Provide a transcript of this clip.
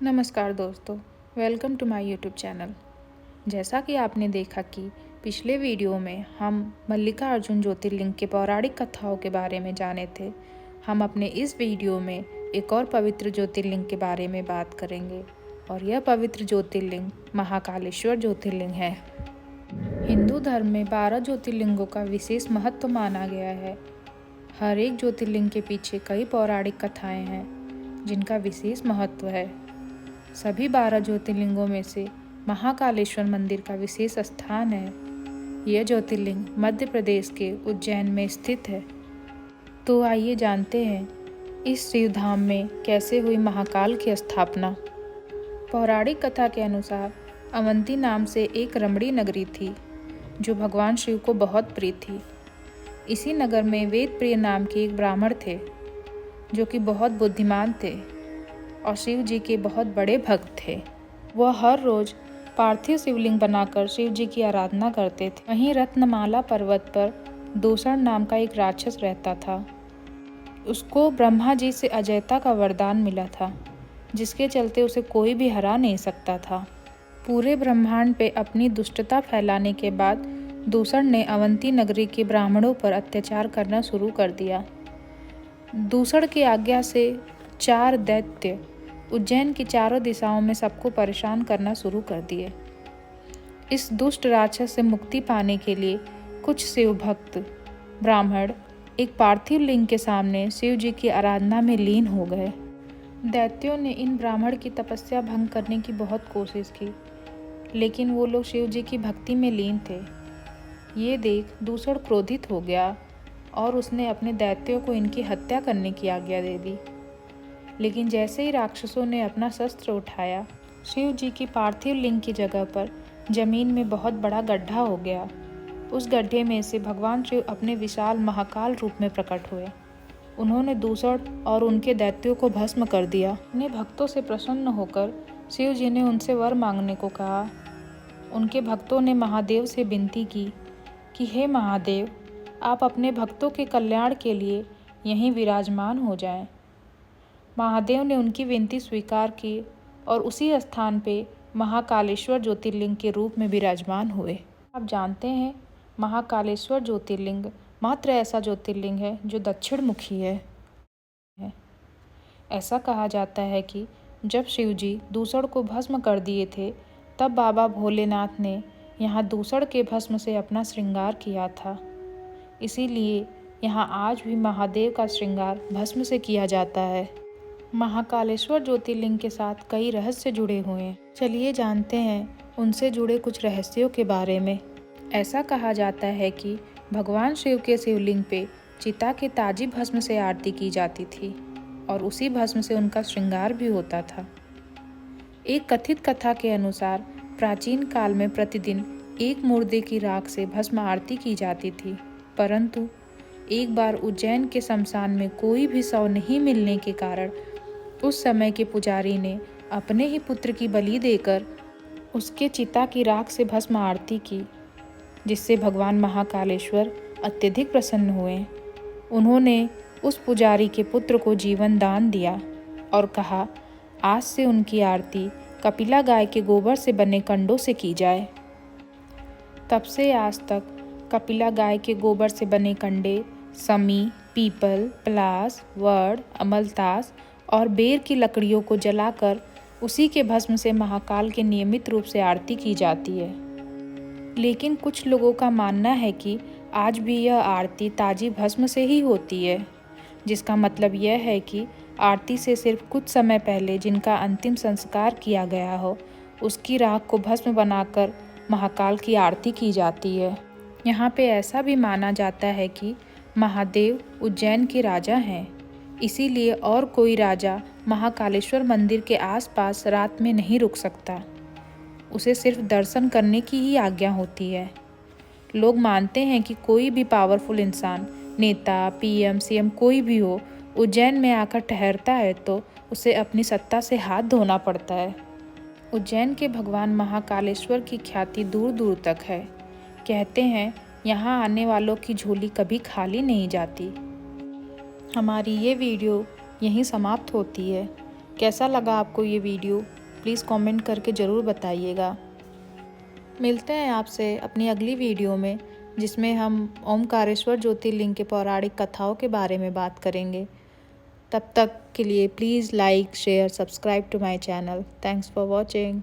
नमस्कार दोस्तों, welcome to my YouTube channel. जैसा कि आपने देखा कि पिछले वीडियो में हम मल्लिकार्जुन ज्योतिर्लिंग के पौराणिक कथाओं के बारे में जाने थे। हम अपने इस वीडियो में एक और पवित्र ज्योतिर्लिंग के बारे में बात करेंगे और यह पवित्र ज्योतिर्लिंग महाकालेश्वर ज्योतिर्लिंग है। हिंदू धर्म में 12 ज्योतिर्लिंगों का विशेष महत्व माना गया है। हर एक ज्योतिर्लिंग के पीछे कई पौराणिक कथाएं हैं जिनका विशेष महत्व है। सभी 12 ज्योतिर्लिंगों में से महाकालेश्वर मंदिर का विशेष स्थान है। यह ज्योतिर्लिंग मध्य प्रदेश के उज्जैन में स्थित है। तो आइए जानते हैं इस शिवधाम में कैसे हुई महाकाल की स्थापना। पौराणिक कथा के अनुसार अवंती नाम से एक रमणी नगरी थी जो भगवान शिव को बहुत प्रिय थी। इसी नगर में वेदप्रिय नाम के एक ब्राह्मण थे जो कि बहुत बुद्धिमान थे और शिव जी के बहुत बड़े भक्त थे। वह हर रोज पार्थिव शिवलिंग बनाकर शिव जी की आराधना करते थे। वहीं रत्नमाला पर्वत पर दूषण नाम का एक राक्षस रहता था। उसको ब्रह्मा जी से अजयता का वरदान मिला था, जिसके चलते उसे कोई भी हरा नहीं सकता था। पूरे ब्रह्मांड पे अपनी दुष्टता फैलाने के बाद दूषण ने अवंती नगरी के ब्राह्मणों पर अत्याचार करना शुरू कर दिया। दूषण की आज्ञा से 4 दैत्य उज्जैन की चारों दिशाओं में सबको परेशान करना शुरू कर दिए। इस दुष्ट राक्षस से मुक्ति पाने के लिए कुछ शिव भक्त ब्राह्मण एक पार्थिव लिंग के सामने शिव जी की आराधना में लीन हो गए। दैत्यों ने इन ब्राह्मण की तपस्या भंग करने की बहुत कोशिश की, लेकिन वो लोग शिव जी की भक्ति में लीन थे। ये देख दूषण क्रोधित हो गया और उसने अपने दैत्यों को इनकी हत्या करने की आज्ञा दे दी। लेकिन जैसे ही राक्षसों ने अपना शस्त्र उठाया, शिव जी की पार्थिव लिंग की जगह पर जमीन में बहुत बड़ा गड्ढा हो गया। उस गड्ढे में से भगवान शिव अपने विशाल महाकाल रूप में प्रकट हुए। उन्होंने दूषण और उनके दैत्यों को भस्म कर दिया। अपने भक्तों से प्रसन्न होकर शिव जी ने उनसे वर मांगने को कहा। उनके भक्तों ने महादेव से विनती की कि हे महादेव, आप अपने भक्तों के कल्याण के लिए यहीं विराजमान हो जाएं। महादेव ने उनकी विनती स्वीकार की और उसी स्थान पे महाकालेश्वर ज्योतिर्लिंग के रूप में विराजमान हुए। आप जानते हैं, महाकालेश्वर ज्योतिर्लिंग मात्र ऐसा ज्योतिर्लिंग है जो दक्षिण मुखी है। ऐसा कहा जाता है कि जब शिव जी दूषण को भस्म कर दिए थे, तब बाबा भोलेनाथ ने यहाँ दूषण के भस्म से अपना श्रृंगार किया था। इसीलिए यहाँ आज भी महादेव का श्रृंगार भस्म से किया जाता है। महाकालेश्वर ज्योतिर्लिंग के साथ कई रहस्य जुड़े हुए हैं। चलिए जानते हैं उनसे जुड़े कुछ रहस्यों के बारे में। ऐसा कहा जाता है कि भगवान शिव के शिवलिंग पे चिता के ताजी भस्म से आरती की जाती थी और उसी भस्म से उनका श्रृंगार भी होता था। एक कथित कथा के अनुसार प्राचीन काल में प्रतिदिन एक मुर्दे की राख से भस्म आरती की जाती थी, परंतु एक बार उज्जैन के शमशान में कोई भी शव नहीं मिलने के कारण उस समय के पुजारी ने अपने ही पुत्र की बलि देकर उसके चिता की राख से भस्म आरती की, जिससे भगवान महाकालेश्वर अत्यधिक प्रसन्न हुए। उन्होंने उस पुजारी के पुत्र को जीवन दान दिया और कहा, आज से उनकी आरती कपिला गाय के गोबर से बने कंडों से की जाए। तब से आज तक कपिला गाय के गोबर से बने कंडे समी, पीपल, पलास, वड, अमलतास और बेर की लकड़ियों को जलाकर उसी के भस्म से महाकाल के नियमित रूप से आरती की जाती है। लेकिन कुछ लोगों का मानना है कि आज भी यह आरती ताजी भस्म से ही होती है, जिसका मतलब यह है कि आरती से सिर्फ कुछ समय पहले जिनका अंतिम संस्कार किया गया हो, उसकी राख को भस्म बनाकर महाकाल की आरती की जाती है। यहाँ पे ऐसा भी माना जाता है कि महादेव उज्जैन के राजा हैं, इसीलिए और कोई राजा महाकालेश्वर मंदिर के आसपास रात में नहीं रुक सकता। उसे सिर्फ दर्शन करने की ही आज्ञा होती है। लोग मानते हैं कि कोई भी पावरफुल इंसान, नेता, पीएम, सीएम कोई भी हो, उज्जैन में आकर ठहरता है तो उसे अपनी सत्ता से हाथ धोना पड़ता है। उज्जैन के भगवान महाकालेश्वर की ख्याति दूर दूर तक है। कहते हैं यहाँ आने वालों की झोली कभी खाली नहीं जाती। हमारी ये वीडियो यहीं समाप्त होती है। कैसा लगा आपको ये वीडियो, प्लीज़ कमेंट करके ज़रूर बताइएगा। मिलते हैं आपसे अपनी अगली वीडियो में, जिसमें हम ओमकारेश्वर ज्योतिर्लिंग के पौराणिक कथाओं के बारे में बात करेंगे। तब तक के लिए please like, share, subscribe to my channel. Thanks for watching.